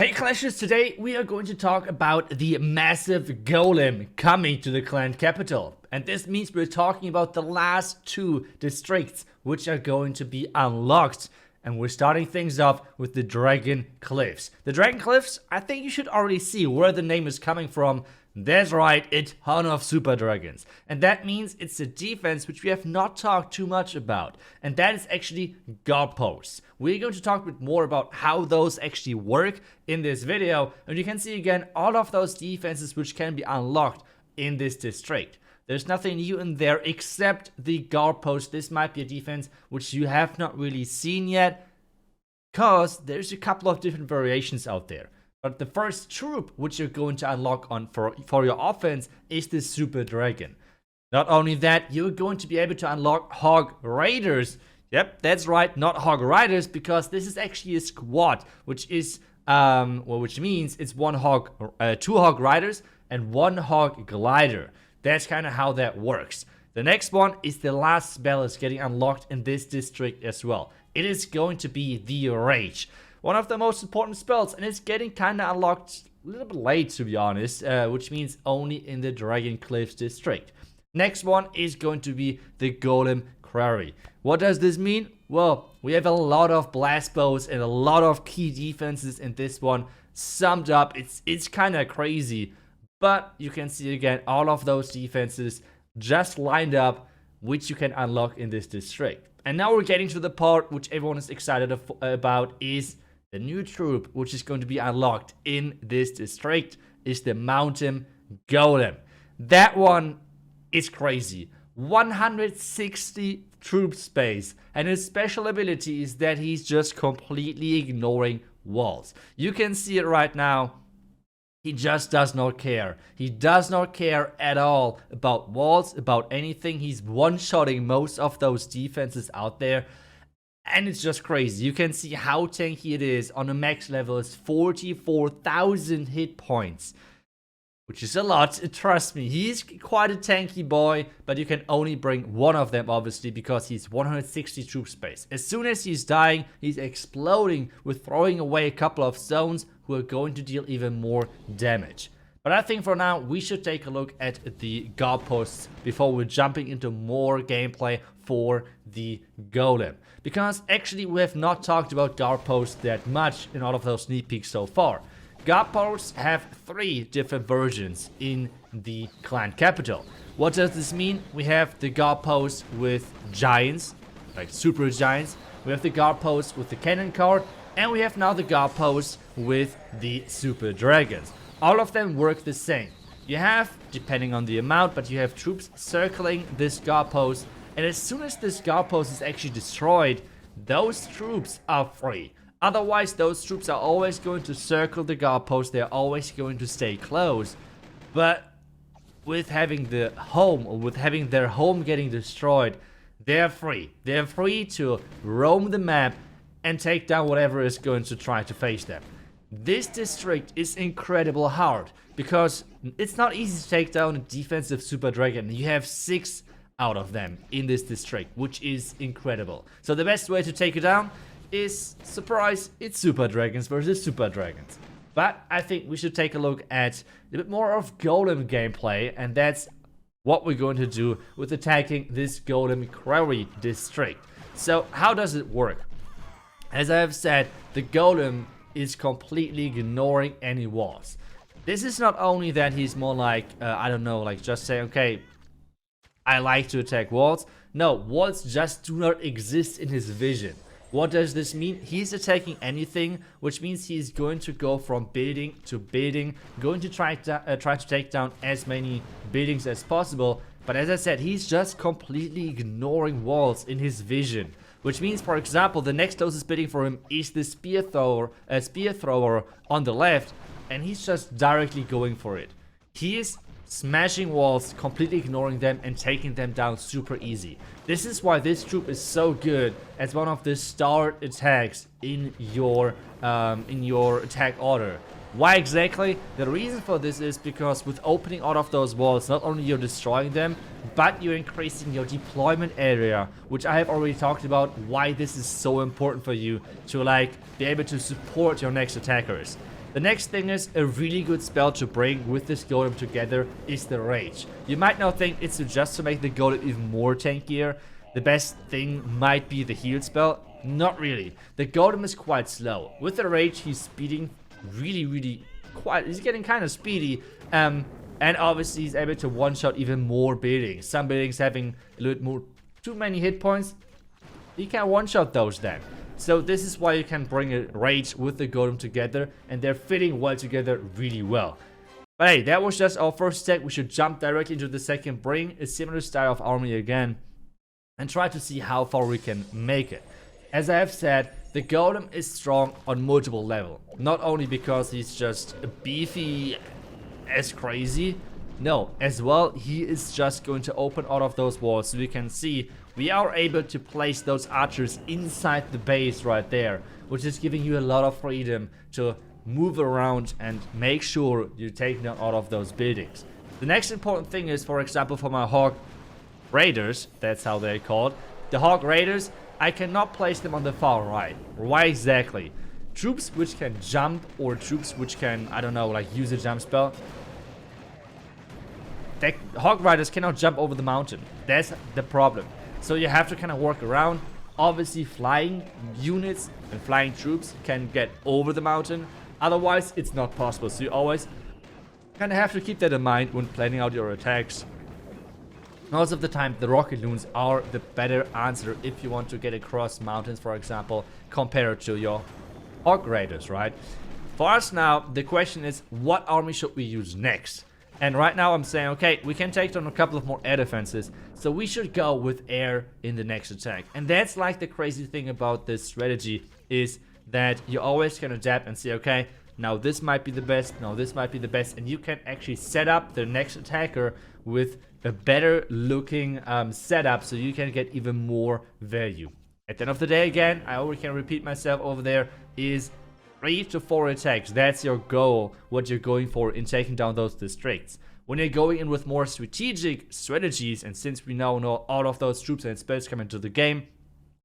Hey Clashers, today we are going to talk about the massive golem coming to the clan capital. And this means we're talking about the last two districts which are going to be unlocked. And we're starting things off with the Dragon Cliffs. The Dragon Cliffs, I think you should already see where the name is coming from. That's right, it's ton of super dragons. And that means it's a defense which we have not talked too much about. And that is actually guard posts. We're going to talk a bit more about how those actually work in this video. And you can see again all of those defenses which can be unlocked in this district. There's nothing new in there except the guard post. This might be a defense which you have not really seen yet, because there's a couple of different variations out there. But the first troop which you're going to unlock on for your offense is the Super Dragon. Not only that, you're going to be able to unlock Hog Raiders. Yep, that's right, not Hog Riders, because this is actually a squad, which is which means it's two Hog Riders and one Hog Glider. That's kind of how that works. The next one is the last spell is getting unlocked in this district as well. It is going to be the Rage. One of the most important spells, and it's getting kind of unlocked a little bit late, to be honest, which means only in the Dragon Cliffs district. Next one is going to be the Golem Quarry. What does this mean? Well, we have a lot of blast bows and a lot of key defenses in this one. Summed up, it's kind of crazy, but you can see again all of those defenses just lined up, which you can unlock in this district. And now we're getting to the part which everyone is excited about, is the new troop which is going to be unlocked in this district is the Mountain Golem. That one is crazy. 160 troop space, and his special ability is that he's just completely ignoring walls. You can see it right now. He just does not care. He does not care at all about walls, about anything. He's one-shotting most of those defenses out there. And it's just crazy. You can see how tanky it is. On the max level, it's 44,000 hit points, which is a lot. Trust me, he's quite a tanky boy, but you can only bring one of them, obviously, because he's 160 troop space. As soon as he's dying, he's exploding with throwing away a couple of zones who are going to deal even more damage. But I think for now, we should take a look at the guard posts before we're jumping into more gameplay for the Golem. Because actually, we have not talked about guard posts that much in all of those sneak peeks so far. Guard posts have 3 different versions in the clan capital. What does this mean? We have the guard post with giants, like super giants. We have the guard post with the cannon card, and we have now the guard post with the super dragons. All of them work the same. You have, depending on the amount, but you have troops circling this guard post, and as soon as this guard post is actually destroyed, those troops are free. Otherwise, those troops are always going to circle the guard post. They're always going to stay close. But with having the home, or with having their home getting destroyed, they're free. They're free to roam the map and take down whatever is going to try to face them. This district is incredible hard, because it's not easy to take down a defensive super dragon. You have 6 out of them in this district, which is incredible. So the best way to take it down is, surprise, it's super dragons versus super dragons. But I think we should take a look at a bit more of Golem gameplay, and that's what we're going to do with attacking this Golem Quarry district. So how does it work? As I have said, the Golem is completely ignoring any walls. This is not only that he's more like, I don't know, like just say, okay, I like to attack walls. No, walls just do not exist in his vision. What does this mean? He's attacking anything, which means he's going to go from building to building, going to try to take down as many buildings as possible. But as I said, he's just completely ignoring walls in his vision. Which means, for example, the next closest building for him is the spear thrower on the left, and he's just directly going for it. He is smashing walls, completely ignoring them, and taking them down super easy. This is why this troop is so good as one of the start attacks in your attack order. Why exactly? The reason for this is because with opening all of those walls, not only you're destroying them, but you're increasing your deployment area, which I have already talked about why this is so important for you to like be able to support your next attackers. The next thing is a really good spell to bring with this golem together is the rage. You might now think it's just to make the golem even more tankier. The best thing might be the heal spell. Not really. The golem is quite slow. With the rage, he's speeding really quite. He's getting kind of speedy. And obviously he's able to one-shot even more buildings. Some buildings having a little bit more too many hit points. You can one-shot those then. So this is why you can bring a rage with the golem together, and they're fitting well together really well. But hey, that was just our first attack. We should jump directly into the second, bring a similar style of army again, and try to see how far we can make it. As I have said, the golem is strong on multiple levels. Not only because he's just beefy as crazy, no, as well he is just going to open all of those walls. So you can see we are able to place those archers inside the base right there, which is giving you a lot of freedom to move around and make sure you take down all of those buildings. The next important thing is, for example, for my Hawk Raiders, that's how they're called, the Hawk Raiders, I cannot place them on the far right. Why exactly? Troops which can jump, or troops which can, I don't know, like use a jump spell, Hawk Riders cannot jump over the mountain. That's the problem. So you have to kind of work around. Obviously flying units and flying troops can get over the mountain. Otherwise it's not possible. So you always kind of have to keep that in mind when planning out your attacks. Most of the time the rocket loons are the better answer if you want to get across mountains, for example, compared to your Hawk Raiders, right? For us now, the question is, what army should we use next? And right now I'm saying, okay, we can take down a couple of more air defenses, so we should go with air in the next attack. And that's like the crazy thing about this strategy, is that you always can adapt and say, okay, now this might be the best, now this might be the best, and you can actually set up the next attacker with a better looking setup, so you can get even more value. At the end of the day, again, I already can repeat myself over there, is 3 to 4 attacks. That's your goal, what you're going for in taking down those districts. When you're going in with more strategic strategies, and since we now know all of those troops and spells come into the game,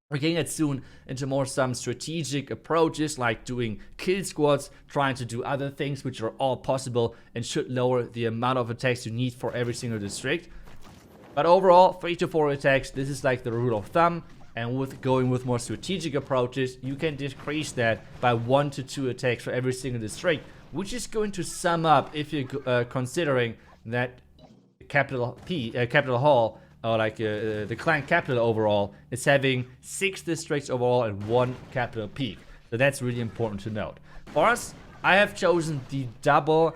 we're getting it soon into more some strategic approaches, like doing kill squads, trying to do other things which are all possible and should lower the amount of attacks you need for every single district. But overall, 3 to 4 attacks, this is like the rule of thumb. And with going with more strategic approaches, you can decrease that by 1 to 2 attacks for every single district, which is going to sum up, if you're considering that capital Hall, or like the clan capital overall, is having 6 districts overall and 1 capital peak. So that's really important to note. For us, I have chosen the double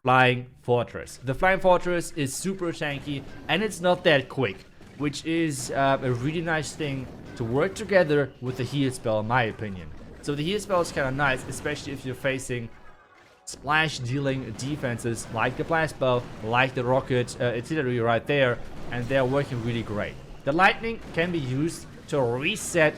flying fortress. The flying fortress is super tanky and it's not that quick, which is a really nice thing to work together with the heal spell, in my opinion. So the heal spell is kind of nice, especially if you're facing splash dealing defenses like the blast bow, like the rocket artillery right there, and they're working really great. The lightning can be used to reset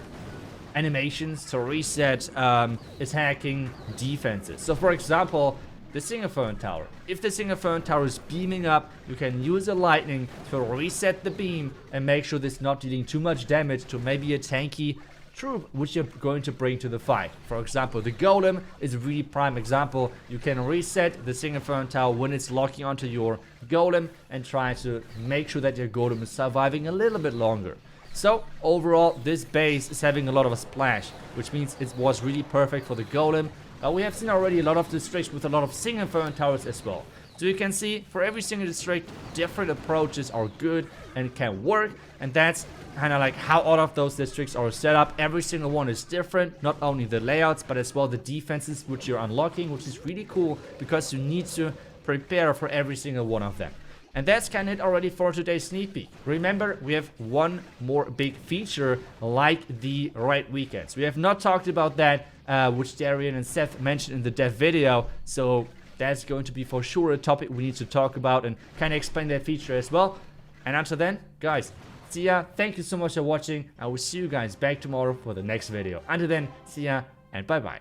animations, to reset attacking defenses. So for example, the Singerfern Tower. If the Singerfern Tower is beaming up, you can use a lightning to reset the beam and make sure it's not dealing too much damage to maybe a tanky troop which you're going to bring to the fight. For example, the Golem is a really prime example. You can reset the Singerfern Tower when it's locking onto your Golem and try to make sure that your Golem is surviving a little bit longer. So overall, this base is having a lot of a splash, which means it was really perfect for the Golem. We have seen already a lot of districts with a lot of Singerfern Towers as well. So you can see, for every single district, different approaches are good and can work. And that's kind of like how all of those districts are set up. Every single one is different, not only the layouts, but as well the defenses which you're unlocking, which is really cool because you need to prepare for every single one of them. And that's kind of it already for today's sneak peek. Remember, we have one more big feature like the raid weekends. We have not talked about that, which Darian and Seth mentioned in the dev video. So that's going to be for sure a topic we need to talk about and kind of explain that feature as well. And until then, guys, see ya. Thank you so much for watching. I will see you guys back tomorrow for the next video. Until then, see ya and bye-bye.